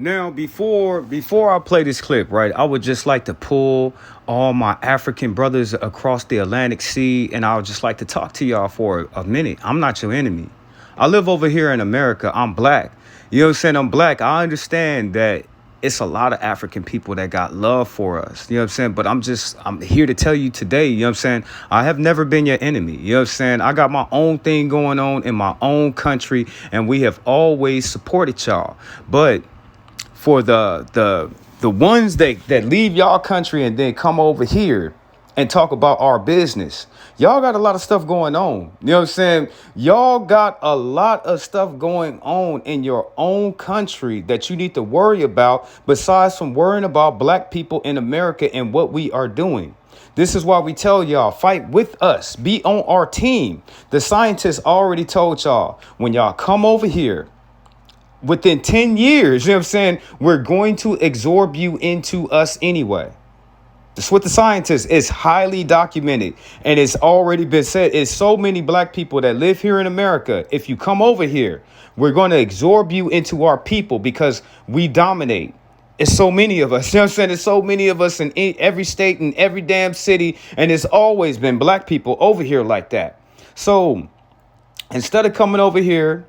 Now, before I play this clip, right, I would just like to pull all my African brothers across the Atlantic Sea, and I would just like to talk to y'all for a minute. I'm not your enemy. I live over here in America. I'm black. You know what I'm saying? I'm black. I understand that it's a lot of African people that got love for us. You know what I'm saying? But I'm here to tell you today, you know what I'm saying? I have never been your enemy. You know what I'm saying? I got my own thing going on in my own country, and we have always supported y'all. But for the ones that leave y'all country and then come over here and talk about our business, y'all got a lot of stuff going on. You know what I'm saying? Y'all got a lot of stuff going on in your own country that you need to worry about, besides from worrying about black people in America and what we are doing. This is why we tell y'all, fight with us, be on our team. The scientists already told y'all, when y'all come over here, within 10 years, you know what I'm saying, we're going to absorb you into us anyway. That's what the scientists is highly documented, and it's already been said. It's so many black people that live here in America. If you come over here, we're going to absorb you into our people because we dominate. It's so many of us. You know what I'm saying? There's so many of us in every state and every damn city, and it's always been black people over here like that. So instead of coming over here,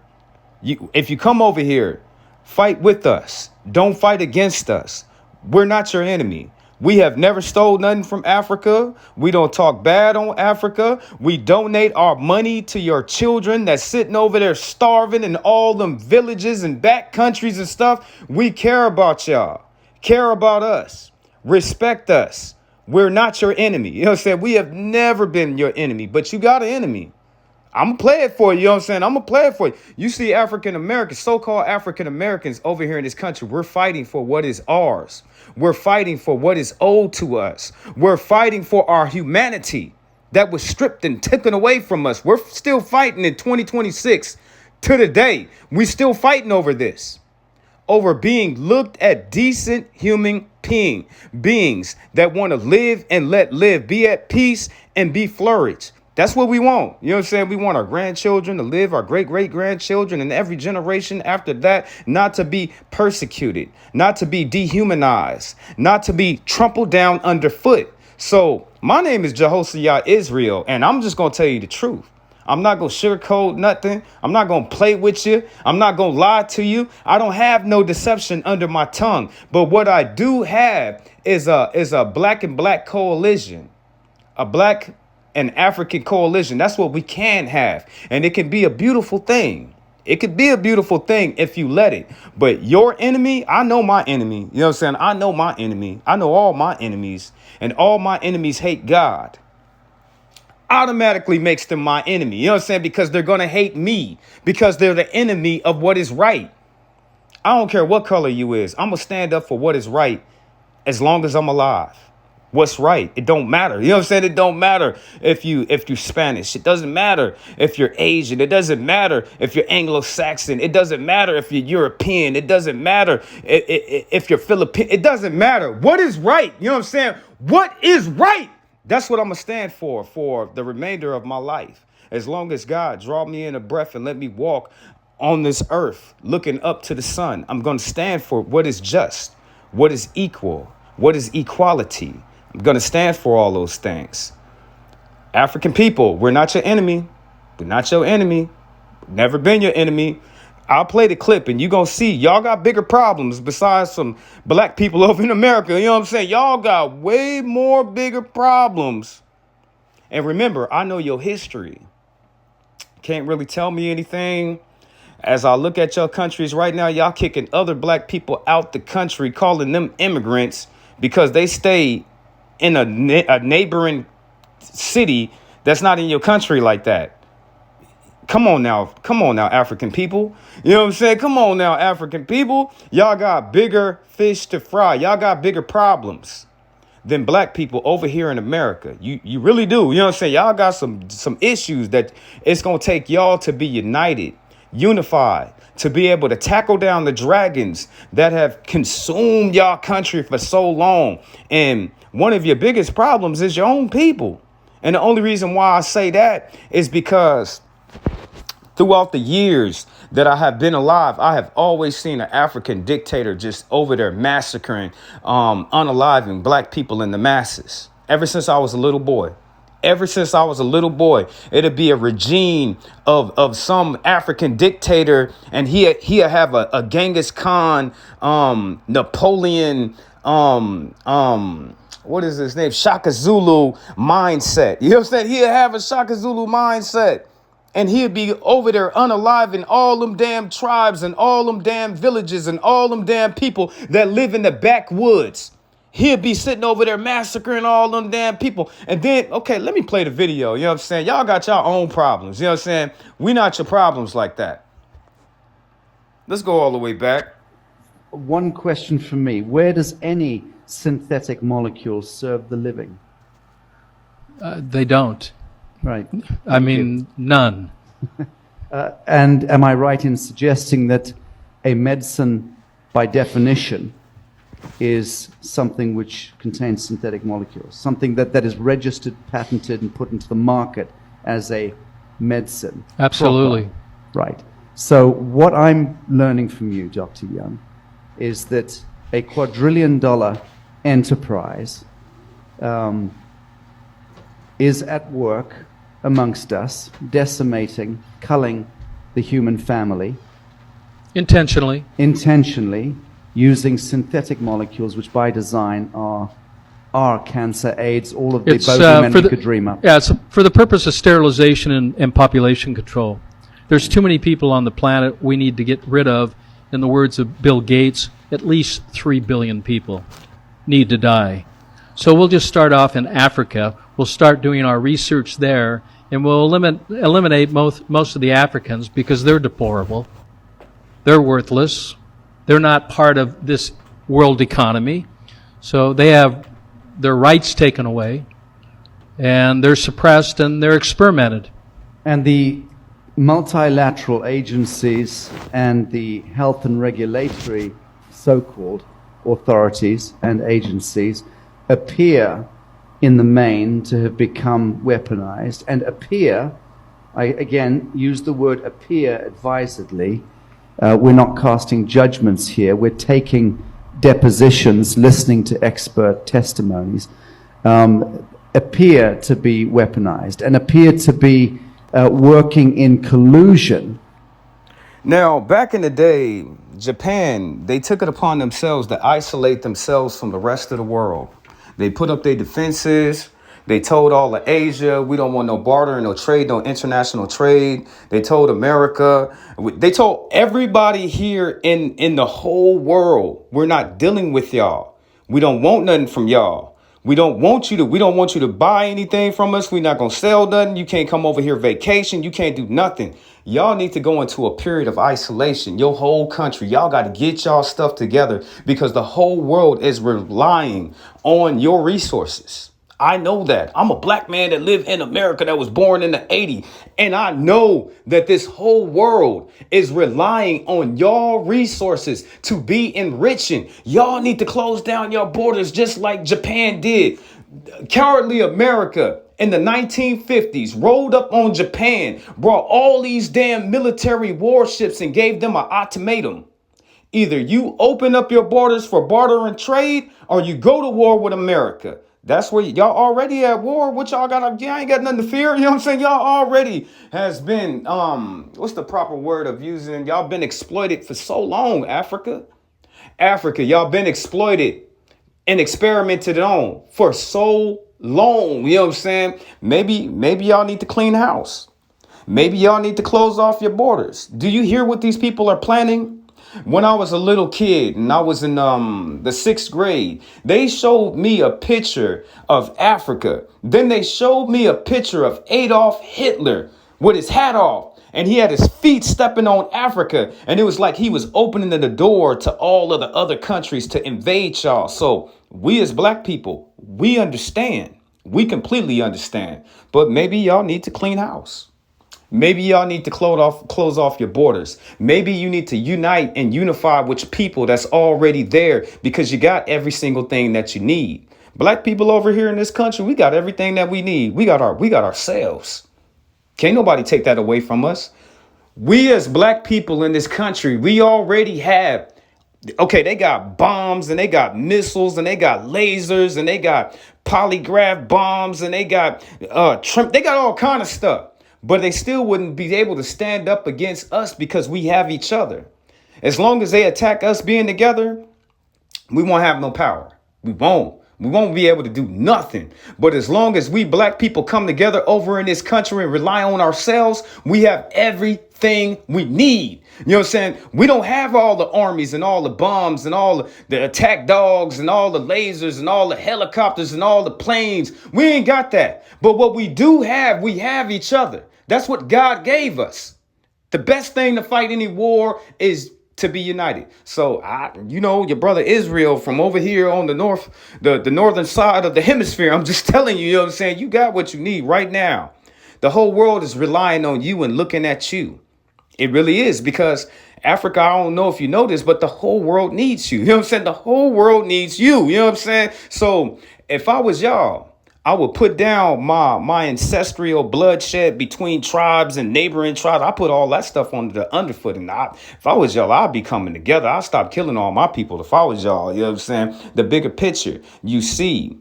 if you come over here, fight with us. Don't fight against us. We're not your enemy. We have never stole nothing from Africa. We don't talk bad on Africa. We donate our money to your children that's sitting over there starving in all them villages and back countries and stuff. We care about y'all. Care about us. Respect us. We're not your enemy. You know what I'm saying? We have never been your enemy, but you got an enemy. I'm going to play it for you. You know what I'm saying? I'm going to play it for you. You see African Americans, so-called African Americans over here in this country. We're fighting for what is ours. We're fighting for what is owed to us. We're fighting for our humanity that was stripped and taken away from us. We're still fighting in 2026 to the day. We're still fighting over this, over being looked at decent human beings that want to live and let live, be at peace and be flourished. That's what we want. You know what I'm saying? We want our grandchildren to live, our great-great-grandchildren, and every generation after that not to be persecuted, not to be dehumanized, not to be trampled down underfoot. So my name is Jehoshaphat Israel, and I'm just going to tell you the truth. I'm not going to sugarcoat nothing. I'm not going to play with you. I'm not going to lie to you. I don't have no deception under my tongue. But what I do have is a black and black coalition, a black an African coalition. That's what we can have. And it can be a beautiful thing. It could be a beautiful thing if you let it. But your enemy, I know my enemy. You know what I'm saying? I know my enemy. I know all my enemies. And all my enemies hate God. Automatically makes them my enemy. You know what I'm saying? Because they're going to hate me. Because they're the enemy of what is right. I don't care what color you is. I'm going to stand up for what is right as long as I'm alive. What's right? It don't matter. You know what I'm saying? It don't matter if you're Spanish. It doesn't matter if you're Asian. It doesn't matter if you're Anglo-Saxon. It doesn't matter if you're European. It doesn't matter if you're Filipino. It doesn't matter. What is right? You know what I'm saying? What is right? That's what I'm going to stand for the remainder of my life. As long as God draw me in a breath and let me walk on this earth looking up to the sun, I'm going to stand for what is just, what is equal, what is equality. I'm going to stand for all those things. African people, we're not your enemy. We're not your enemy. Never been your enemy. I'll play the clip and you're going to see y'all got bigger problems besides some black people over in America. You know what I'm saying? Y'all got way more bigger problems. And remember, I know your history. Can't really tell me anything. As I look at your countries right now, y'all kicking other black people out the country, calling them immigrants because they stayed in a neighboring city that's not in your country like that. Come on now, African people. You know what I'm saying? Come on now, African people. Y'all got bigger fish to fry. Y'all got bigger problems than black people over here in America. You really do. You know what I'm saying? Y'all got some issues that it's going to take y'all to be united, unified, to be able to tackle down the dragons that have consumed y'all country for so long. And one of your biggest problems is your own people. And the only reason why I say that is because Throughout the years that I have been alive, I have always seen an African dictator just over there massacring, unaliving black people in the masses. Ever since I was a little boy. Ever since I was a little boy, it'd be a regime of some African dictator, and he'd have a Genghis Khan, Napoleon, what is his name? Shaka Zulu mindset. You know what I'm saying? He'd have a Shaka Zulu mindset. And he'd be over there unaliving all them damn tribes and all them damn villages and all them damn people that live in the backwoods. He'd be sitting over there massacring all them damn people. And then, okay, let me play the video. You know what I'm saying? Y'all got your own problems. You know what I'm saying? We not your problems like that. Let's go all the way back. One question for me. Where does any synthetic molecule serve the living? They don't. Right. I mean, none. And am I right in suggesting that a medicine, by definition, is something which contains synthetic molecules, something that is registered, patented, and put into the market as a medicine? Absolutely. Proper. Right. So what I'm learning from you, Dr. Young, is that a quadrillion-dollar enterprise is at work amongst us, decimating, culling the human family. Intentionally. Intentionally, using synthetic molecules, which by design are cancer, AIDS, all of the bogeymen you could dream up. Yeah, it's for the purpose of sterilization and population control. There's too many people on the planet we need to get rid of. In the words of Bill Gates, at least 3 billion people need to die. So we'll just start off in Africa. We'll start doing our research there, and we'll eliminate most of the Africans because they're deplorable. They're worthless. They're not part of this world economy. So they have their rights taken away, and they're suppressed, and they're experimented. And the multilateral agencies and the health and regulatory so-called authorities and agencies appear in the main to have become weaponized, and appear, I again use the word appear advisedly, we're not casting judgments here, we're taking depositions, listening to expert testimonies, appear to be weaponized and appear to be working in collusion. Now, back in the day, Japan, they took it upon themselves to isolate themselves from the rest of the world. They put up their defenses. They told all of Asia, we don't want no barter, no trade, no international trade. They told America, they told everybody here in the whole world, we're not dealing with y'all. We don't want nothing from y'all. We don't want you to buy anything from us. We're not going to sell nothing. You can't come over here vacation. You can't do nothing. Y'all need to go into a period of isolation. Your whole country, y'all got to get y'all stuff together because the whole world is relying on your resources. I know that. I'm a black man that lived in America that was born in the 80s. And I know that this whole world is relying on y'all resources to be enriching. Y'all need to close down your borders just like Japan did. Cowardly America in the 1950s rolled up on Japan, brought all these damn military warships and gave them an ultimatum. Either you open up your borders for barter and trade or you go to war with America. That's where y'all already at war. What y'all got? Y'all ain't got nothing to fear. You know what I'm saying? Y'all already has been, what's the proper word of using? Y'all been exploited for so long, Africa. Africa, y'all been exploited and experimented on for so long. You know what I'm saying? Maybe y'all need to clean house. Maybe y'all need to close off your borders. Do you hear what these people are planning? When I was a little kid and I was in the 6th grade, they showed me a picture of Africa. Then they showed me a picture of Adolf Hitler with his hat off. And he had his feet stepping on Africa. And it was like he was opening the door to all of the other countries to invade y'all. So we as black people, we understand. We completely understand. But maybe y'all need to clean house. Maybe y'all need to close off your borders. Maybe you need to unite and unify with people that's already there because you got every single thing that you need. Black people over here in this country, we got everything that we need. We got ourselves. Can't nobody take that away from us. We as black people in this country, we already have, okay, they got bombs and they got missiles and they got lasers and they got polygraph bombs and they got they got all kind of stuff, but they still wouldn't be able to stand up against us because we have each other. As long as they attack us being together, we won't have no power. We won't. We won't be able to do nothing. But as long as we black people come together over in this country and rely on ourselves, we have everything we need. You know what I'm saying? We don't have all the armies and all the bombs and all the attack dogs and all the lasers and all the helicopters and all the planes. We ain't got that. But what we do have, we have each other. That's what God gave us. The best thing to fight any war is to be united. So your brother Israel from over here on the northern side of the hemisphere, I'm just telling you, you know what I'm saying? You got what you need right now. The whole world is relying on you and looking at you. It really is, because Africa, I don't know if you know this, but the whole world needs you. You know what I'm saying? The whole world needs you. You know what I'm saying? So if I was y'all, I would put down my ancestral bloodshed between tribes and neighboring tribes. I put all that stuff on the underfoot. And if I was y'all, I'd be coming together. I'd stop killing all my people if I was y'all. You know what I'm saying? The bigger picture, you see,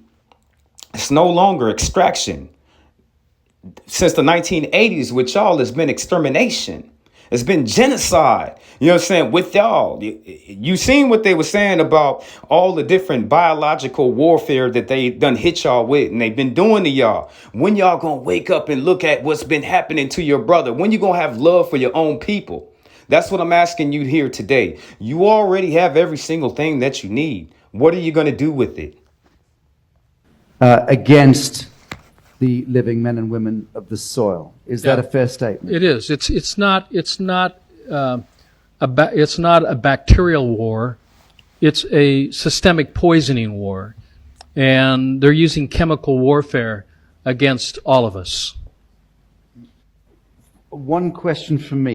it's no longer extraction. Since the 1980s with y'all, it's been extermination. It's been genocide. You know what I'm saying? With y'all, you seen what they were saying about all the different biological warfare that they done hit y'all with, and they've been doing to y'all. When y'all gonna wake up and look at what's been happening to your brother? When you gonna have love for your own people? That's what I'm asking you here today. You already have every single thing that you need. What are you gonna do with it? Against the living men and women of the soil. Is that a fair statement? It is. It's not a bacterial war. It's a systemic poisoning war, and they're using chemical warfare against all of us. One question from me.